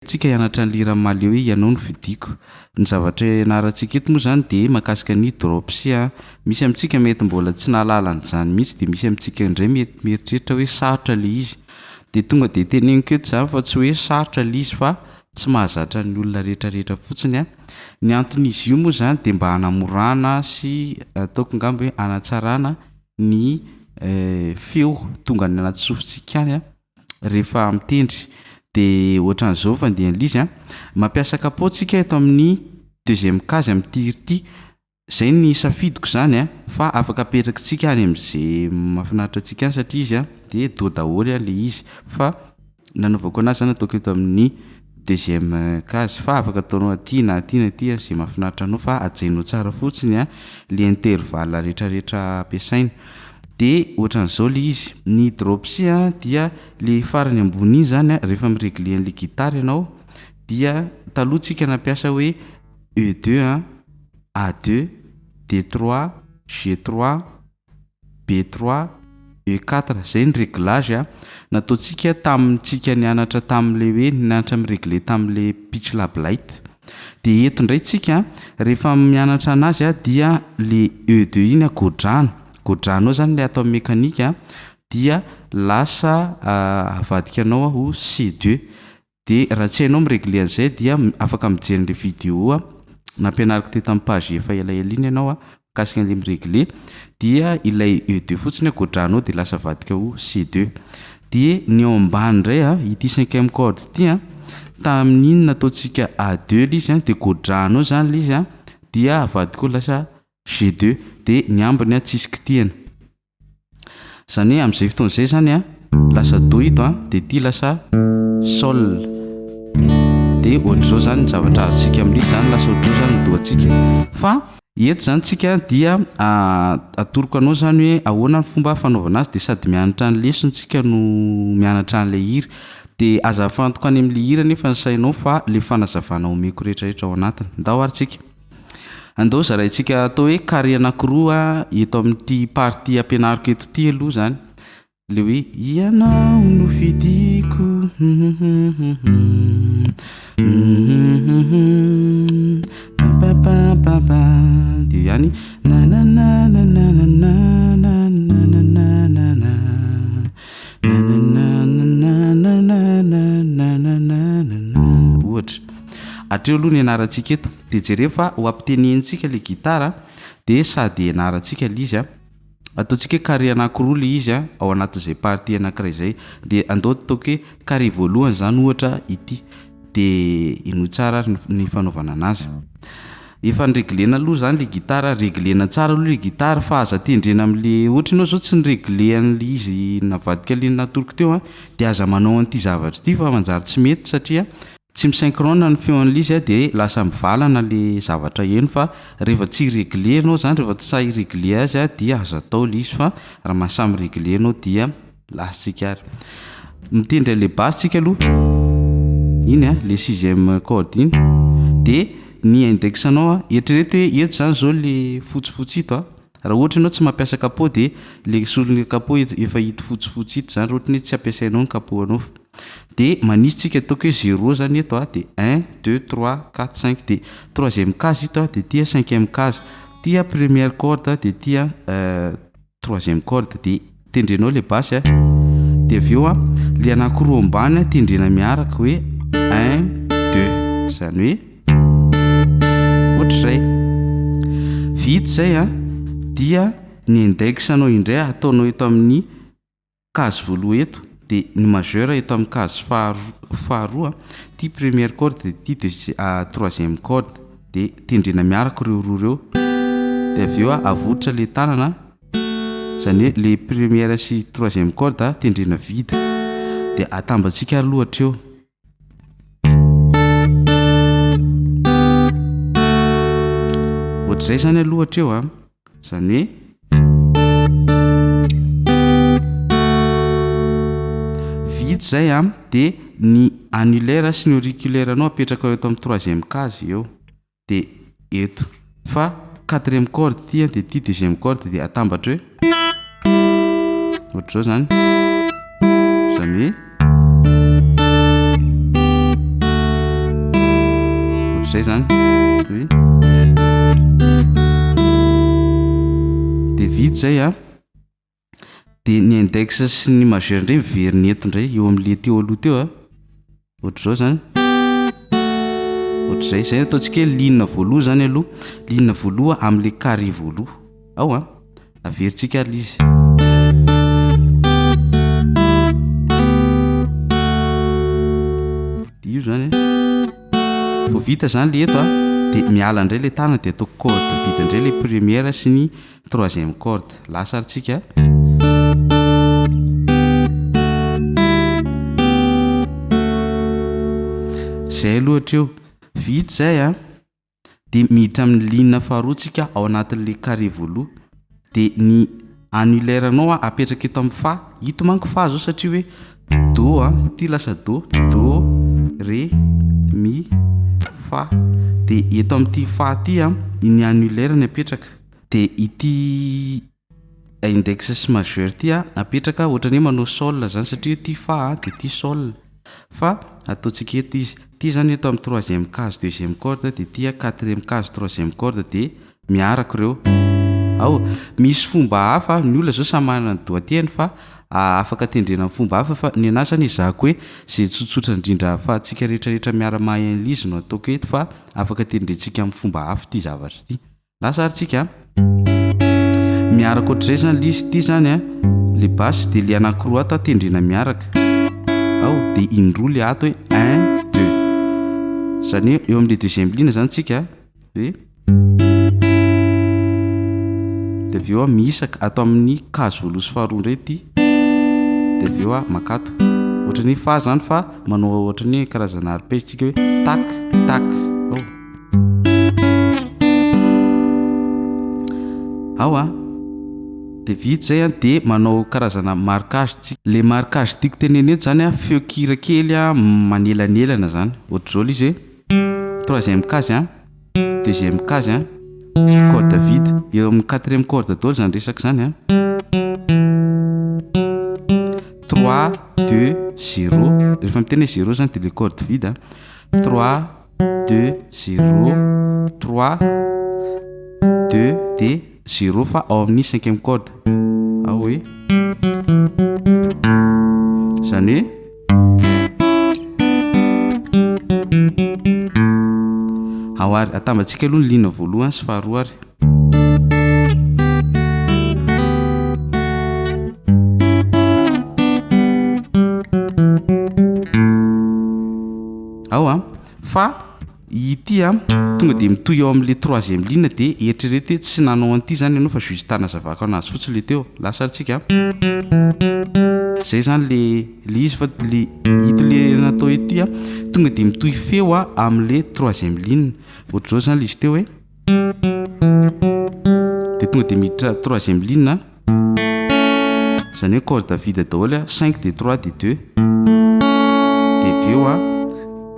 Tsika hianatra ny lira malio ianao no fidiko. Ny zavatra ianarantsika eto moa zany de mahakasika ny dropsia. Misy amintsika mety mbola tsy nahalala an'izany mihitsy, de misy amintsika indray mety mieritreritra hoe sarotra le izy. De tonga de teneniko eto zany fa tsy hoe sarotra le izy fa tsy mahazatra ny olona rehetrarehetra fotsiny a. Ny anton'izy io moa zany de mba hanamorana sy ataoko angamba hoe hanatsarana ny feo tonga ny anaty sofintsika any a rehefa mitendry. De ohatran'izao fandehan'lizy a, mampiasa capot tsika eto amin'ny deuxième case amin'ity ity, zay ny safidiko zany a, fa afaka apetrakitsika any am'zay mahafinaritra antsika any satria izy a de do daholo a le izy, fa nanaovako anazy zany ataoko eto amin'ny deuxième case, fa afaka ataonao aty na aty na aty zay mahafinaritra anao, fa ajainao tsara fotsiny a le intervalle rehetrarehetra ampiasaina. De ohatran'izao le izy, ny dropsia dia le farany ambony iny zany a, rehefa miregle an'le gitara ianao dia taloha tsika nampiasa hoe E2 a, A2, D3, G3, B3, E4, zay ny réglage a nataontsika tamintsika nianatra tam'le hoe nianatra miregle tam'le pitch lab light. De eto ndray tsika rehefa mianatra anazy a dia le E2 iny godranao zany le atao mekanika dia lasa avadikanao ho C2. De raha tsy hainao miregle an'izay dia afaka mijery le vidéo a nampianariko teto amin'ny page efa elaela iny ianao a mikasika an'le miregle, dia ilay E2 fotsiny godranao de lasa avadika ho C2. De ny ao ambany indray a, ity 5e corde ity a, tamin'iny nataontsika A2 le izy a, de godranao zany le izy a dia avadika ho lasa G2. De ny ambiny a tsisy kitihana, zany hoe am'izay fotoan'izay zany a lasa do ito a, de ity lasa sol. De ohatr'izao zany ny zavatra azontsika amin'iny zany, lasa ohatr'izao zany ny dohantsika. Fa eto zany tsika dia atoroko anao zany hoe ahoana ny fomba fanaovana azy, de sady mianatra ny lesontsika no mianatra an'le hira. De aza afantoka any amin'le hira nefa ny sainao fa le fanazavana omeko rehetrarehetra ao anatiny. Ndao ary tsika. Andao zaraintsika atao hoe carré anankiroa eto amin'ity partie ampianariko eto ity aloha zany. Le hoe ianao no fidiko de ihany ohatra. Atreo aloha ny ianarantsika eto, de jereo fa ho ampitenenitsika le gitara de sady ianarantsika le izy a. Ataontsika hoe carré anankiroa le izy a ao anatin'izay partie anankiray zay, de andao ataoko hoe carré voalohany zany ohatra ity, de ino tsara ny fanaovana anazy. Efa nireglena aloha zany le gitara, reglena tsara aloha le gitara, fa aza tendrena am'le ohatra ianao zao tsy niregle an'le izy navadika le natoroko teo a, de aza manao an'ity zavatra ity fa manjary tsy mety satria tsy misynchrone ny feo an'le izy a, de lasa mivalana le zavatra eno. Fa rehefa tsy regle anao zany, rehefa tsy sahy regle azy a, dia azo atao le izy, fa raha mahasamy regle anao dia lasatsika ary. Mitendry an'le basse tsika aloha, iny a le 6e corde iny, de ny index anao a eritrereto hoe eto zany zao le fotsifotsy ito a. Raha ohatra ianao tsy mampiasa capot de le solon'le capot efa hito fotsifotsy ito zany, ohatra hoe tsy ampiasainao ny capot anao. De manisy tsika ataoko hoe 0 zany eto a, de 1 2 3 4 5, de 3e case ito a, de tia 5e case, tia première corde, de tia 3e corde. De tendrenao le basse a, de aveo a le anankiroa ambany a tendrena miaraka hoe 1 2, zany hoe ohatr'izay. Vita zay a, dia ny index anao indray ataonao eto amin'ny case voaloha eto, de ny majeur eto amin'ny case faharoa, ty première corde, de ty 3e corde, de tendrena miaraka reo roa reo. De aveo a avotra le tanana, zany hoe le première sy 3e corde tendrena vita, de atambatsika aloha hatreo. Ohatr'izay zany aloha hatreo a, zany hoe vita zay a, de ny annulaire sy ny auriculaire anao apetraka eto amin'ny 3e case eo, de eto. Fa 4e corde ty a, de ty 2e corde, de atambatra hoe ohatr'izao zany, zany hoe ohatr'izay zany de vita zay a de ny index sy ny majeur ndray miveriny eto ndray eo amin'le teo aloha teo a ohatr'izao zany ohatr'izay zay ataontsika ligne voaloha zany aloha ligne voaloha amin'le carré voaloha ao a averintsika izy io zany vao vita zany le eto a de miala indray le tanana de atao corde vita indray le première sy ny troisième corde lasarintsika zay aloha hatreo vita zay a de miditra amin'ny ligne faharoatsika ao anatin'le carré voaloha de ny annulaire anao a apetraka eto amin'ny fa hito manko fa zao satria hoe do a ty lasa do ré mi fa de eto amin'ity fa ty a ny annulaire ny apetraka de ity index sy majeur ty a apetraka ohatrany hoe manao sol zany satria ty fa de ty sol fa ataontsika eto izy ty zany eto amin'ny troisième case deuxième corde de ty a quatrième case troisième corde de miaraka reo ao misy fomba hafa ny olona zao samy manana ny doigtieny fa afaka tendrena amin'ny fomba hafa fa ny anasany izako hoe zay tsotsotra indrindra fa atsika rehetrarehetra miara-mahay an'lizy no ataoko eto fa afaka tendrentsika amin'ny fomba hafa ty zavatra ty lasarintsika miaraka ohatr'izay zany lizy ty zany a le basy de le anankiroa ato tendrena miaraka ao de indroa le ato hoe 1 2 zany eo amin'le deuxième ligne zany tsika de avy eo a miisaka atao amin'ny case voaloha sy faharoa indray ty de avy eo a makato ohatrany fa zany fa manao ohatrany karazana arpège hoe tak tak ao a de vita zay a de manao karazana marquage le marquage tiako teneny eto zany a feo kira kely a manelanelana zany ohatr'izao izy hoe troisième case a deuxième case a corde vide eo amin'ny quatrième corde daholo zany resaka zany a 3 2 0 rehefa miteny 0 zany de le corde vide 3 2 0 3 2 de 0 fa ao amin'ny cinquième corde ao hoe zany hoe ao ary atambatsika aloha ny ligne voalohany sy faharoa ary ao a fa ity a tonga de mitoy eo amin'le troisième ligne de eritrereto hoe tsy nanao an'ity zany ianao fa juste tanazavako anazy fotsiny le teo lasarintsika zay zany le izy fa le hito le natao eto a tonga de mitoy feo a amin'le troisième ligne ohatr'izao zany le izy teo hoe de tonga de miditra troisième ligne zany hoe corde vide daholo a 5 de 3 de 2 de veo a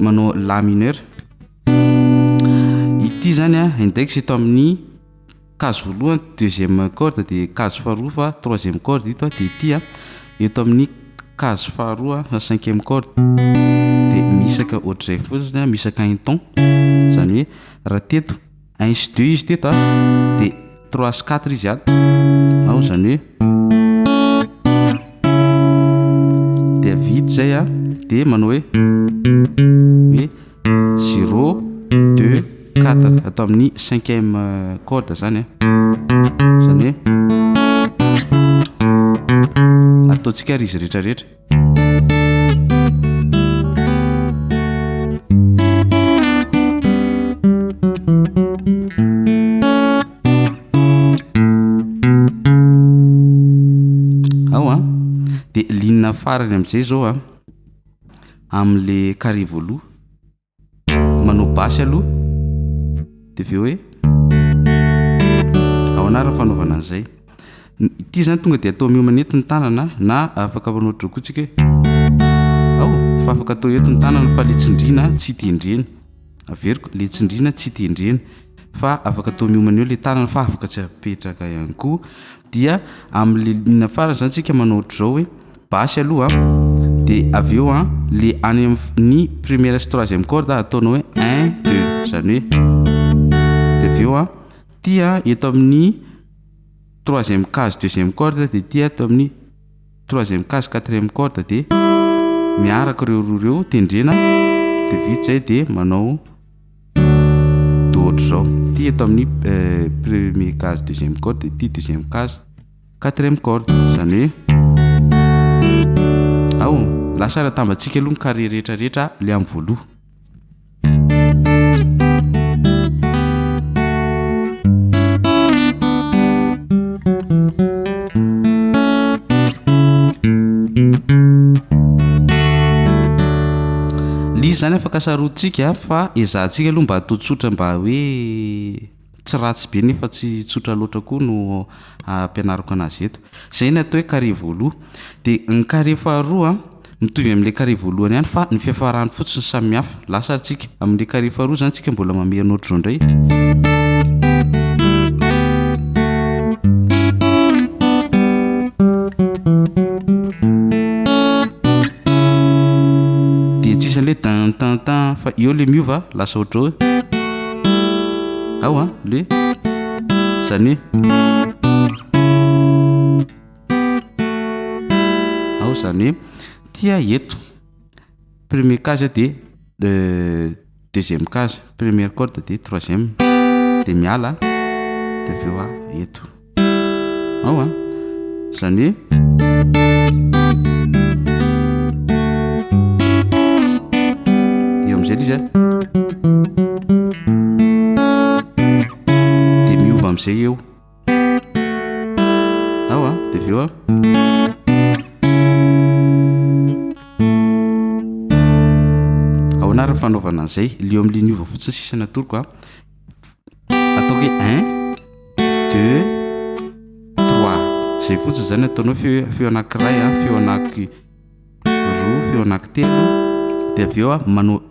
manao la mineur ity zany a index eto amin'ny case voalohany deuxième corde de case faharoa fa troisième corde ito de ity a eto amin'ny case faharoa cinquième corde de misaka ohatr'izay fotsiny misaka un ton zany hoe raha teto 1 sy 2 izy teto de 3 sy 4 izy ato ao zany hoe de vita zay a de manao hoe 0 2 4 atao amin'ny cinquième corde zany zany hoe ataontsika ry izy rehetrarehetra ao a de ligne farany amin'izay zao a amin'le carré voaloha manao basy aloha de veo hoe ao anarany fanaovana an'izay ity zany tonga de atao miomana eto ny tanana na afaka manao drokotsika ao fa afaka atao eto ny tanana fa le tsindriana tsy tendrena averiko le tsindriana tsy tendrena fa afaka atao miomana eo le tanana fa afaka tsy apetraka ihany koa dia amin'le ligne farany zany tsika manao ohatr'izao hoe basy aloha de avy eo le any amin'ny première sy troisième corde ataonao hoe 1 2 zany hoe de avy eo tia eto amin'ny troisième case deuxième corde de tia eto amin'ny troisième case quatrième corde de miaraka reo roa reo tendrena de vita zay de manao d'autre zao tia eto amin'ny premier case deuxième corde de tia deuxième case quatrième corde zany hoe ao lasa rahatambatsika aloha ny carré rehetrarehetra le amin'ny voaloha. Lizy zany afaka sarotsika fa ezahantsika aloha mba atao tsotra mba hoe tsy ratsy be nefa tsy tsotra loatra koa no ampianarako anazy eto. Zay ny atao hoe carré voaloha de ny carré faharoa mitovy amin'le carré voalohany ihany fa ny fiafarany fotsiny samy hafa. Lasa tsika amin'le carré faharoa zany tsika mbola mamerina ohatr'izao indray. Le tan tan tan fa eo le miova lasa ohatro hoe ao le zany ao zany tia eto premier case de deuxième case première corde de troisième de miala de avy eo eto ao zany izy de miova am'izay eo ao de avy eo ao anarany fanaovana an'izay le eo amin'le niova fotsiny sisana toroko ataoko hoe 1 2 3 zay fotsiny zany ataonao feo anankiray feo anaky roa feo anaky telo de avy eo manao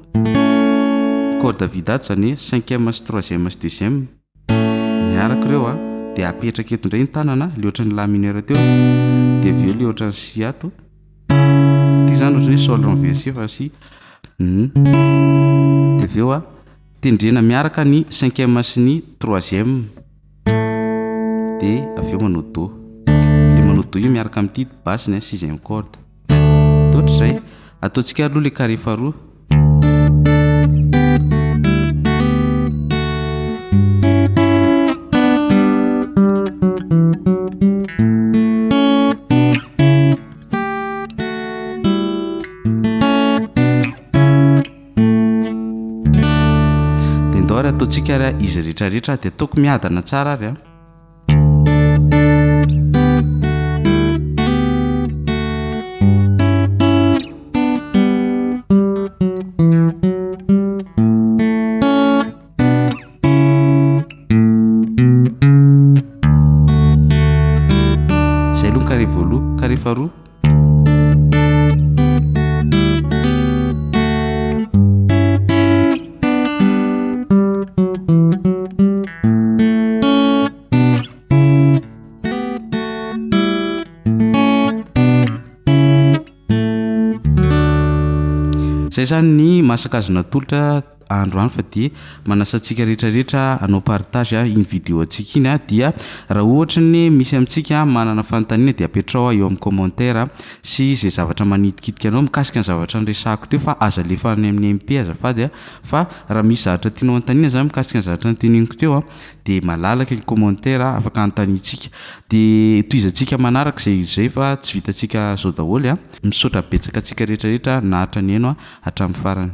corde vidate zany cinquième sy troisième sy deuxième miaraka reo de apetraka eto indray ny tanana le ohatran'ny la mineur teo de avy eo le ohatran'ny si ato ty zany ohatran'ny hoe sol renversé fa si de avy eo tendrena miaraka ny cinquième sy ny troisième de avy eo manao do le manao do io miaraka amin'ny titre basse ny sixième corde d'autre zay ataontsika aloha le carré faharoa. Ataontsika raha izy rehetrarehetra de ataoko miadana tsara ary zay aloha carré voaloha carré faharoa zay zany ny masakazona tolotra androany fa dia manasantsika rehetrarehetra anao partage iny vidéo antsika iny dia raha ohatra ny misy amintsika manana fanontaniana dia apetrao eo amin'ny commentaire sy zay zavatra manidikitika anao mikasika ny zavatra niresahako teo fa aza lefa any amin'ny MP azafady fa raha misy zavatra tianao anontaniana zany mikasika ny zavatra noteneniko teo dia malalaka ny commentaire afaka anontaniantsika dia toizantsika manaraka zay fa tsy vitantsika zao daholo misaotra betsaka antsika rehetrarehetra nahatra ny eno hatramin'ny farany.